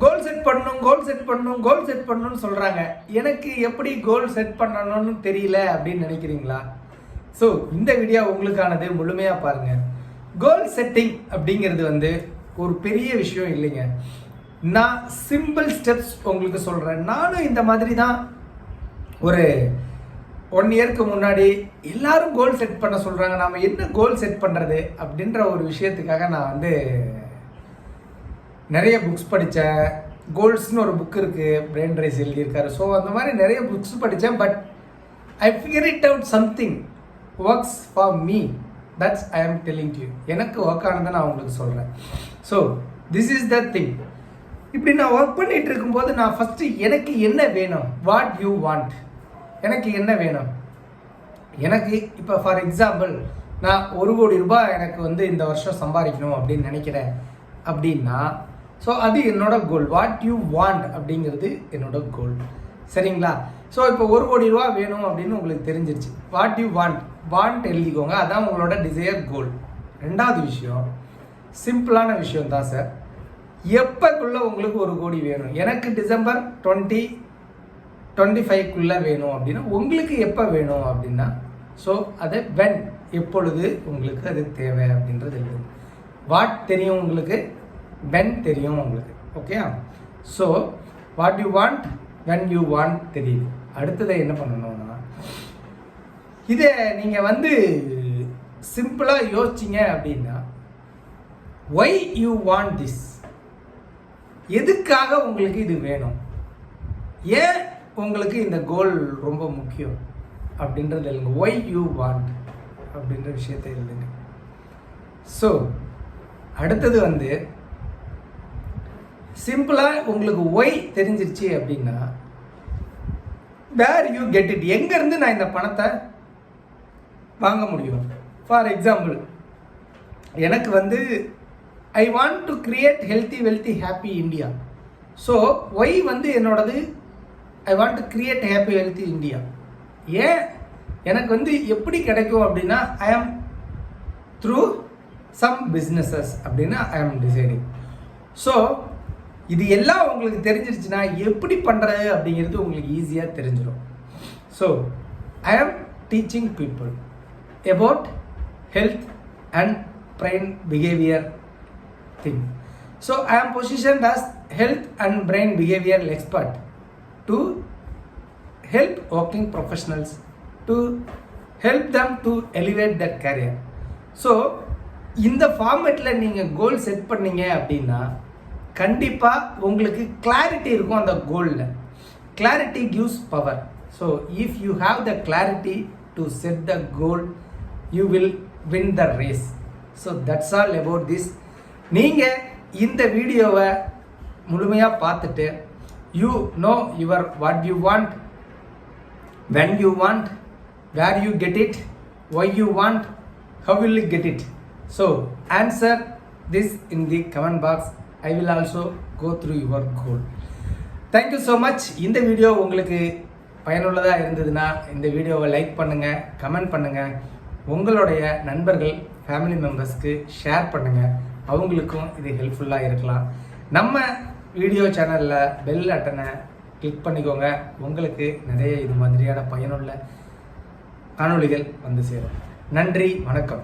Goal set பண்ணணும்னு சொல்கிறாங்க. எனக்கு எப்படி கோல் செட் பண்ணணும்னு தெரியல அப்படின்னு நினைக்கிறீங்களா? ஸோ இந்த வீடியோ உங்களுக்கானது, முழுமையாக பாருங்கள். கோல் செட்டிங் அப்படிங்கிறது ஒரு பெரிய விஷயம் இல்லைங்க. நான் சிம்பிள் ஸ்டெப்ஸ் உங்களுக்கு சொல்கிறேன். நானும் இந்த மாதிரி தான் ஒரு 1 இயருக்கு முன்னாடி எல்லாரும் கோல் செட் பண்ண சொல்கிறாங்க. நாம் என்ன கோல் செட் பண்ணுறது அப்படின்ற ஒரு விஷயத்துக்காக நான் நிறைய புக்ஸ் படித்தேன். கோல்ஸ்னு ஒரு புக் இருக்குது, பிரெயின் ரைஸ் எழுதியிருக்காரு. ஸோ அந்த மாதிரி நிறைய புக்ஸ் படித்தேன். But I figure it out something works for me. That's I ஆம் டெல்லிங் யூ. எனக்கு ஒர்க் ஆனதை நான் உங்களுக்கு சொல்கிறேன். So this is the thing. இப்படி நான் ஒர்க் பண்ணிகிட்டு இருக்கும்போது நான் ஃபஸ்ட்டு எனக்கு என்ன வேணும், வாட் யூ வாண்ட், எனக்கு என்ன வேணும். எனக்கு இப்போ ஃபார் எக்ஸாம்பிள் நான் 1 கோடி ரூபாய் எனக்கு இந்த வருஷம் சம்பாதிக்கணும் அப்படின்னு நினைக்கிறேன் அப்படின்னா, ஸோ அது என்னோட கோல். வாட் யூ வாண்ட் அப்படிங்கிறது என்னோட கோல். சரிங்களா? ஸோ இப்போ 1 கோடி ரூபா வேணும் அப்படின்னு உங்களுக்கு தெரிஞ்சிருச்சு. வாட் யூ வாண்ட் எழுதிக்கோங்க. அதான் உங்களோட டிசையர் கோல். 2வது விஷயம், சிம்பிளான விஷயம் தான் சார். எப்போக்குள்ளே உங்களுக்கு 1 கோடி வேணும்? எனக்கு டிசம்பர் 2025 வேணும் அப்படின்னா உங்களுக்கு எப்போ வேணும் அப்படின்னா, ஸோ அதை வென், எப்பொழுது உங்களுக்கு அது தேவை அப்படின்றது இருக்குது. வாட் தெரியும் உங்களுக்கு, வென் தெரியும் உங்களுக்கு. Okay? So what you want, when you want தெரியுது. அடுத்ததை என்ன பண்ணணும்னா, இதை நீங்கள் சிம்பிளாக யோசிச்சிங்க அப்படின்னா, ஒய் யூ வாண்ட் திஸ், எதுக்காக உங்களுக்கு இது வேணும், ஏன் உங்களுக்கு இந்த கோல் ரொம்ப முக்கியம் அப்படின்றது எழுதுங்க. ஒய் யூ வாண்ட் அப்படின்ற விஷயத்தை எழுதுங்க. ஸோ அடுத்தது சிம்பிளாக உங்களுக்கு ஒய் தெரிஞ்சிருச்சு அப்படின்னா, வேர் யூ கெட் இட், எங்கேருந்து நான் இந்த பணத்தை வாங்க முடியும். ஃபார் எக்ஸாம்பிள் எனக்கு I want to create healthy wealthy happy India. So why என்னோடது I want to create happy healthy India. ஏன் எனக்கு எப்படி கிடைக்கும் அப்படின்னா, ஐ ஆம் த்ரூ சம் பிஸ்னஸஸ் அப்படின்னா ஐ ஆம் டிசைடிங். ஸோ இது எல்லாம் உங்களுக்கு தெரிஞ்சிருச்சுன்னா எப்படி பண்ணுறது அப்படிங்கிறது உங்களுக்கு ஈஸியாக தெரிஞ்சிடும். ஸோ ஐ ஆம் teaching people about health and brain behavior thing. So I am positioned as health and brain behavioral expert to help working professionals, to help them to elevate their career. So இந்த ஃபார்மேட்டில் நீங்கள் goal set பண்ணீங்க அப்படின்னா கண்டிப்பாக உங்களுக்கு clarity இருக்கும். அந்த கோலில் clarity gives power. So if you have the clarity to set the goal, you will win the race. So that's all about this. நீங்கள் இந்த வீடியோவை முழுமையாக பார்த்துட்டு you know your what you want, when you want, where you get it, why you want, how will you get it. So answer this in the comment box. I will also go through your goal. Thank you so much. இந்த video உங்களுக்கு பயனுள்ளதாக இருந்ததுன்னா இந்த வீடியோவை like பண்ணுங்கள், comment பண்ணுங்கள், உங்களுடைய நண்பர்கள் ஃபேமிலி மெம்பர்ஸ்க்கு ஷேர் பண்ணுங்கள். அவங்களுக்கும் இது ஹெல்ப்ஃபுல்லாக இருக்கலாம். நம்ம வீடியோ சேனலில் பெல் பட்டனை கிளிக் பண்ணிக்கோங்க. உங்களுக்கு நிறைய இது மாதிரியான பயனுள்ள காணொளிகள் சேரும். நன்றி, வணக்கம்.